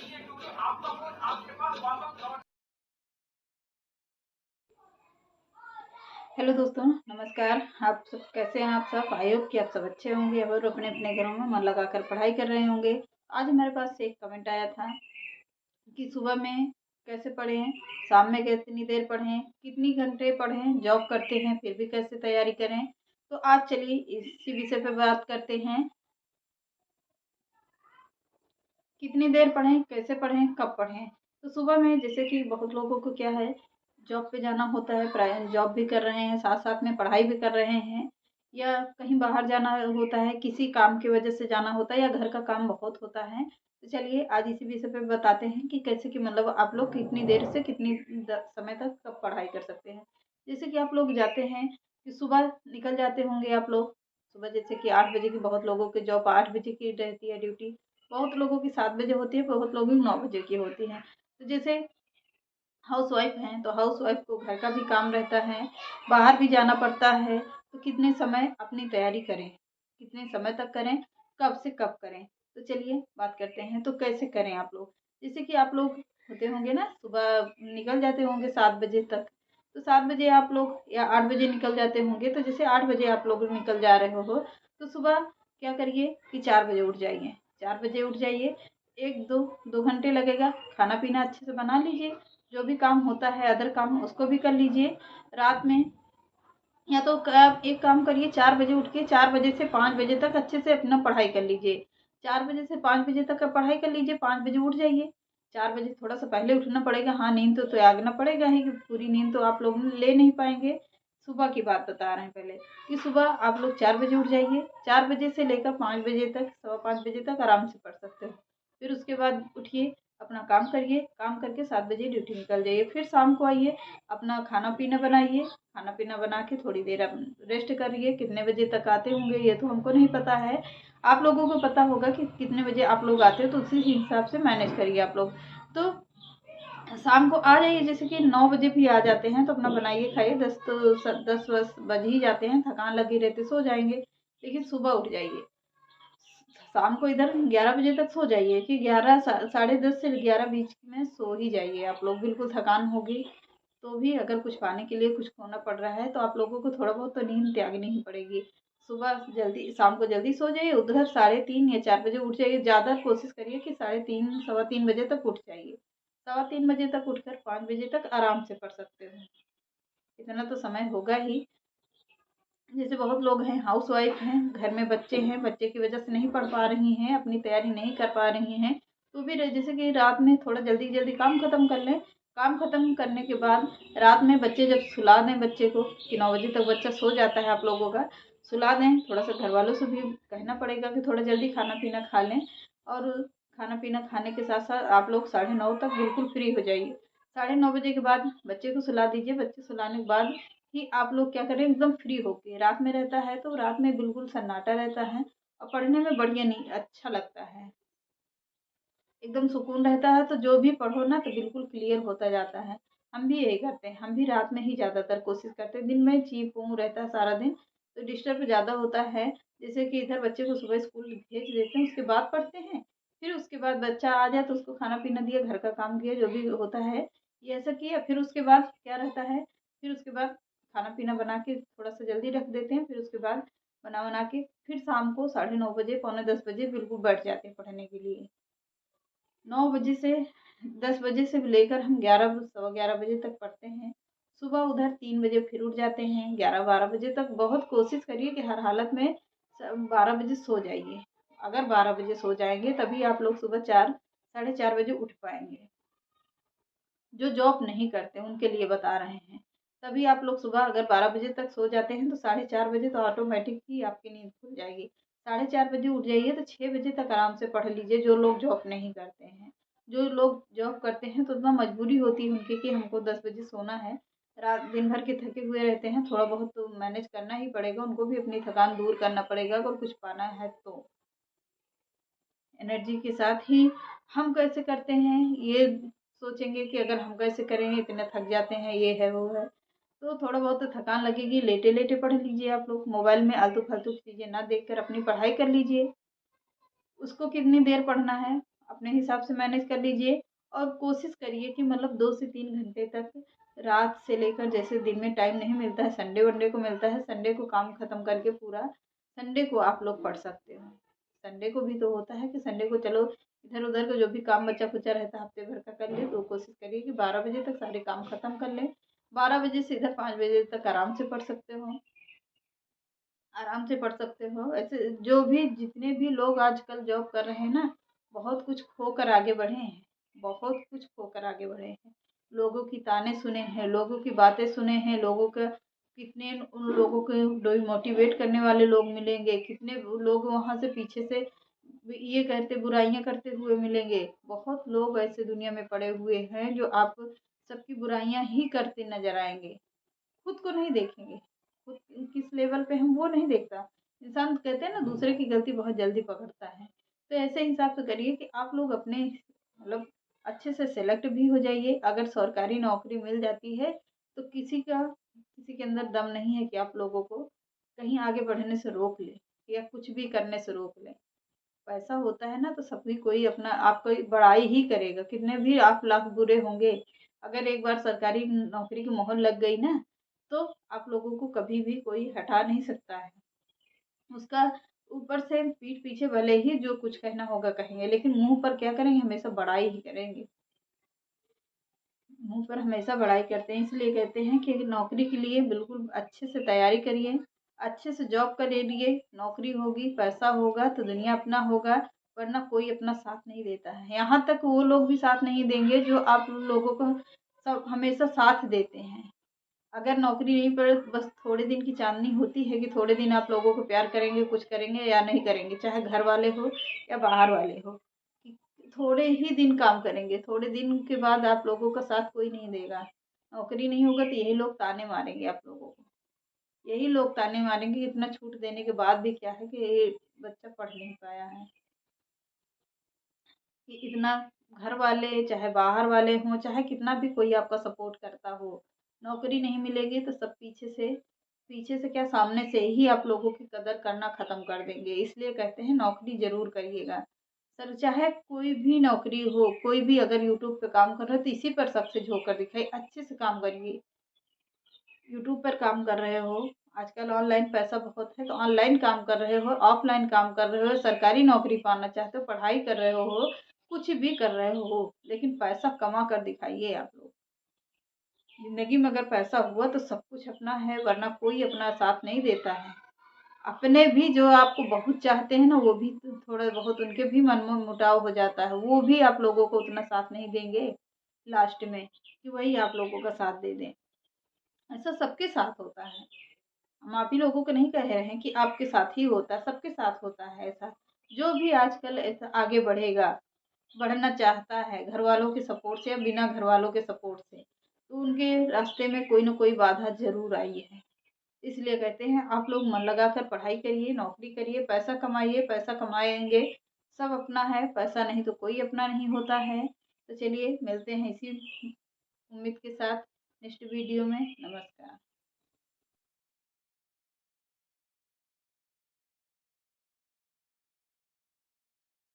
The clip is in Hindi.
हेलो दोस्तों, नमस्कार। आप सब कैसे हैं? आप सब आई होप कि आप सब अच्छे होंगे और अपने अपने घरों में मन लगाकर पढ़ाई कर रहे होंगे। आज हमारे पास एक कमेंट आया था कि सुबह में कैसे पढ़ें, शाम में कितनी देर पढ़ें, कितनी घंटे पढ़ें, जॉब करते हैं फिर भी कैसे तैयारी करें। तो आज चलिए इसी विषय पे बात करते हैं। कितनी देर पढ़ें, कैसे पढ़ें, कब पढ़ें। तो सुबह में जैसे कि बहुत लोगों को क्या है, जॉब पे जाना होता है, प्राय जॉब भी कर रहे हैं, साथ साथ में पढ़ाई भी कर रहे हैं, या कहीं बाहर जाना होता है, किसी काम की वजह से जाना होता है, या घर का काम बहुत होता है। तो चलिए आज इसी विषय पे बताते हैं कि कैसे कि मतलब आप लोग कितनी देर से कितनी समय तक कब पढ़ाई कर सकते हैं। जैसे कि आप लोग जाते हैं कि सुबह निकल जाते होंगे आप लोग, सुबह जैसे कि 8 बजे की, बहुत लोगों की जॉब 8 बजे की रहती है ड्यूटी, बहुत लोगों की 7 बजे होती है, बहुत लोगों की 9 बजे की होती है। तो जैसे हाउस वाइफ हैं तो हाउस वाइफ को घर का भी काम रहता है, बाहर भी जाना पड़ता है। तो कितने समय अपनी तैयारी करें, कितने समय तक करें, कब से कब करें। तो चलिए बात करते हैं तो कैसे करें आप लोग। जैसे कि आप लोग होते होंगे ना, सुबह निकल जाते होंगे 7 बजे तक। तो 7 बजे आप लोग या 8 बजे निकल जाते होंगे। तो जैसे 8 बजे आप लोग निकल जा रहे हो तो सुबह क्या करिए कि 4 बजे उठ जाइए। 4 बजे उठ जाइए, एक दो 2 घंटे लगेगा, खाना पीना अच्छे से बना लीजिए, जो भी काम होता है अदर काम उसको भी कर लीजिए। रात में या तो आप एक काम करिए, 4 बजे उठ के 4 बजे से 5 बजे तक अच्छे से अपना पढ़ाई कर लीजिए। 4 बजे से 5 बजे तक का पढ़ाई कर लीजिए, 5 बजे उठ जाइए। 4 बजे थोड़ा सा पहले उठना पड़ेगा, हाँ नींद तो त्यागना पड़ेगा ही, कि पूरी नींद तो आप लोग ले नहीं पाएंगे। सुबह की बात बता रहे हैं पहले, कि सुबह आप लोग 4 बजे उठ जाइए। 4 बजे से लेकर 5 बजे तक, 4:15 बजे तक आराम से पढ़ सकते हो। फिर उसके बाद उठिए, अपना काम करिए, काम करके 7 बजे ड्यूटी निकल जाइए। फिर शाम को आइए, अपना खाना पीना बनाइए, खाना पीना बना के थोड़ी देर आप रेस्ट करिए। कितने बजे तक आते होंगे ये तो हमको नहीं पता है, आप लोगों को पता होगा कि कितने बजे आप लोग आते हो, तो उसी हिसाब से मैनेज करिए आप लोग। तो शाम को आ जाइए, जैसे कि 9 बजे भी आ जाते हैं तो अपना बनाइए खाइए। 10 बज ही जाते हैं, थकान लगी रहती, सो जाएंगे। लेकिन सुबह उठ जाइए, शाम को इधर 11 बजे तक सो जाइए, कि 11 10:30 से 11 बीच में सो ही जाइए आप लोग। बिल्कुल थकान होगी तो भी अगर कुछ पाने के लिए कुछ खोना पड़ रहा है तो आप लोगों को थोड़ा बहुत तो नींद त्यागनी ही पड़ेगी। सुबह जल्दी, शाम को जल्दी सो जाइए, उधर 3:30 या 4 बजे उठ जाइए। ज़्यादा कोशिश करिए कि 3:30 3:15 बजे तक उठ जाइए। 3:15 बजे तक उठकर 5 बजे तक आराम से पढ़ सकते हो, इतना तो समय होगा ही। जैसे बहुत लोग हैं हाउस वाइफ हैं, घर में बच्चे हैं, बच्चे की वजह से नहीं पढ़ पा रही हैं, अपनी तैयारी नहीं कर पा रही हैं, तो भी जैसे कि रात में थोड़ा जल्दी जल्दी काम खत्म कर लें। काम खत्म करने के बाद रात में बच्चे जब सुला दें बच्चे को, कि 9 बजे तक बच्चा सो जाता है आप लोगों का, सुला दें। थोड़ा सा घर वालों से भी कहना पड़ेगा कि थोड़ा जल्दी खाना पीना खा लें। और खाना पीना खाने के साथ साथ आप लोग 9:30 तक बिल्कुल फ्री हो जाइए। 9:30 बजे के बाद बच्चे को सुला दीजिए। बच्चे सुलाने के बाद कि आप लोग क्या करें, एकदम फ्री होके, रात में रहता है तो रात में बिल्कुल सन्नाटा रहता है और पढ़ने में बढ़िया नहीं अच्छा लगता है, एकदम सुकून रहता है। तो जो भी पढ़ो ना तो बिल्कुल क्लियर होता जाता है। हम भी यही करते हैं, हम भी रात में ही ज़्यादातर कोशिश करते हैं। दिन में ची पोंग रहता है सारा दिन, तो डिस्टर्ब ज़्यादा होता है। जैसे कि इधर बच्चे को सुबह स्कूल भेज देते हैं, उसके बाद पढ़ते हैं। फिर उसके बाद बच्चा आ जाए तो उसको खाना पीना दिया, घर का काम किया, जो भी होता है ये ऐसा किया। फिर उसके बाद क्या रहता है, फिर उसके बाद खाना पीना बना के थोड़ा सा जल्दी रख देते हैं। फिर उसके बाद बना बना के फिर शाम को 9:30 बजे, 9:45 बजे बिल्कुल बैठ जाते हैं पढ़ने के लिए। 9 बजे से 10 बजे से लेकर हम 11 सवा 11 बजे तक पढ़ते हैं। सुबह उधर 3 बजे फिर उठ जाते हैं, 11-12 बजे तक। बहुत कोशिश करिए कि हर हालत में 12 बजे सो जाइए। अगर 12 बजे सो जाएंगे तभी आप लोग सुबह 4 साढ़े 4 बजे उठ पाएंगे। जो जॉब नहीं करते उनके लिए बता रहे हैं। तभी आप लोग सुबह अगर 12 बजे तक सो जाते हैं तो 4:30 बजे तो ऑटोमेटिक ही आपकी नींद खुल जाएगी। 4:30 बजे उठ जाइए तो 6 बजे तक आराम से पढ़ लीजिए, जो लोग जॉब नहीं करते हैं। जो लोग जॉब करते हैं तो उतना मजबूरी होती है उनकी कि हमको 10 बजे सोना है। रात दिन भर के थके हुए रहते हैं, थोड़ा बहुत तो मैनेज करना ही पड़ेगा, उनको भी अपनी थकान दूर करना पड़ेगा अगर कुछ पाना है तो। एनर्जी के साथ ही हम कैसे करते हैं ये सोचेंगे कि अगर हम कैसे करेंगे, इतने थक जाते हैं, ये है वो है, तो थोड़ा बहुत तो थकान लगेगी। लेटे लेटे पढ़ लीजिए आप लोग, मोबाइल में आलतू फालतू चीज़ें ना देखकर अपनी पढ़ाई कर लीजिए। उसको कितनी देर पढ़ना है अपने हिसाब से मैनेज कर लीजिए और कोशिश करिए कि मतलब 2 से 3 घंटे तक रात से लेकर, जैसे दिन में टाइम नहीं मिलता है, संडे वनडे को मिलता है, संडे को काम खत्म करके पूरा संडे को आप लोग पढ़ सकते हो। संडे को भी तो होता है कि संडे को चलो इधर उधर का जो भी काम बचा खुचा रहता है हफ्ते भर का कर ले, तो कोशिश करिए कि 12 बजे तक सारे काम खत्म कर लें। 12 बजे से इधर 5 बजे तक आराम से पढ़ सकते हो, आराम से पढ़ सकते हो। ऐसे जो भी जितने भी लोग आजकल जॉब कर रहे हैं ना, बहुत कुछ खोकर आगे बढ़े हैं, बहुत कुछ खोकर आगे बढ़े हैं। लोगों की ताने सुने हैं, लोगों की बातें सुने हैं, लोगों का कितने उन लोगों को मोटिवेट करने वाले लोग मिलेंगे, कितने लोग वहाँ से पीछे से ये कहते बुराइयां करते हुए मिलेंगे। बहुत लोग ऐसे दुनिया में पड़े हुए हैं जो आप सबकी बुराइयां ही करते नजर आएंगे, खुद को नहीं देखेंगे। खुद किस लेवल पे हम वो नहीं देखता इंसान। कहते हैं ना दूसरे की गलती बहुत जल्दी पकड़ता है। तो ऐसे हिसाब से करिए कि आप लोग अपने मतलब अच्छे से सेलेक्ट भी हो जाइए। अगर सरकारी नौकरी मिल जाती है तो किसी के अंदर दम नहीं है कि आप लोगों को कहीं आगे बढ़ने से रोक ले या कुछ भी करने से रोक ले। पैसा होता है ना तो सभी कोई अपना आपको बड़ाई ही करेगा, कितने भी आप लाख बुरे होंगे। अगर एक बार सरकारी नौकरी की मोहर लग गई ना, तो आप लोगों को कभी भी कोई हटा नहीं सकता है। उसका ऊपर से पीठ पीछे भले ही जो कुछ कहना होगा कहेंगे, लेकिन मुंह पर क्या करेंगे, हमेशा बड़ाई ही करेंगे। मुंह पर हमेशा बड़ाई करते हैं। इसलिए कहते हैं कि नौकरी के लिए बिल्कुल अच्छे से तैयारी करिए, अच्छे से जॉब कर लिए। नौकरी होगी, पैसा होगा तो दुनिया अपना होगा, वरना कोई अपना साथ नहीं देता है। यहाँ तक वो लोग भी साथ नहीं देंगे जो आप लोगों को सब हमेशा साथ देते हैं। अगर नौकरी नहीं पर बस थोड़े दिन की चांदनी होती है कि थोड़े दिन आप लोगों को प्यार करेंगे, कुछ करेंगे या नहीं करेंगे, चाहे घर वाले हो या बाहर वाले हो, कि थोड़े ही दिन काम करेंगे, थोड़े दिन के बाद आप लोगों का साथ कोई नहीं देगा। नौकरी नहीं होगा तो यही लोग ताने मारेंगे आप लोगों को, यही लोग ताने मारेंगे कि इतना छूट देने के बाद भी क्या है कि ये बच्चा पढ़ नहीं पाया है, कि इतना घर वाले चाहे बाहर वाले हों, चाहे कितना भी कोई आपका सपोर्ट करता हो, नौकरी नहीं मिलेगी तो सब पीछे से क्या सामने से ही आप लोगों की कदर करना खत्म कर देंगे। इसलिए कहते हैं नौकरी जरूर करिएगा। सर चाहे कोई भी नौकरी हो, कोई भी अगर यूट्यूब पे काम कर रहे हो तो इसी पर सबसे झोंक कर दिखाई, अच्छे से काम करिए। यूट्यूब पर काम कर रहे हो, आजकल ऑनलाइन पैसा बहुत है, तो ऑनलाइन काम कर रहे हो, ऑफलाइन काम कर रहे हो, सरकारी नौकरी पाना चाहते हो, पढ़ाई कर रहे हो, कुछ भी कर रहे हो, लेकिन पैसा कमा कर दिखाइए आप लोग। जिंदगी में अगर पैसा हुआ तो सब कुछ अपना है, वरना कोई अपना साथ नहीं देता है। अपने भी जो आपको बहुत चाहते हैं ना, वो भी तो थोड़ा बहुत उनके भी मन में मुटाव हो जाता है, वो भी आप लोगों को उतना साथ नहीं देंगे लास्ट में कि वही आप लोगों का साथ दे दें। ऐसा सबके साथ होता है। हम आप ही लोगों को नहीं कह रहे हैं कि आपके साथ ही होता है, सबके साथ होता है ऐसा। जो भी आजकल ऐसा आगे बढ़ेगा, बढ़ना चाहता है घर वालों के सपोर्ट से या बिना घर वालों के सपोर्ट से, तो उनके रास्ते में कोई ना कोई बाधा जरूर आई है। इसलिए कहते हैं आप लोग मन लगाकर पढ़ाई करिए, नौकरी करिए, पैसा कमाइए। पैसा कमाएंगे सब अपना है, पैसा नहीं तो कोई अपना नहीं होता है। तो चलिए मिलते हैं इसी उम्मीद के साथ नेक्स्ट वीडियो में। नमस्कार।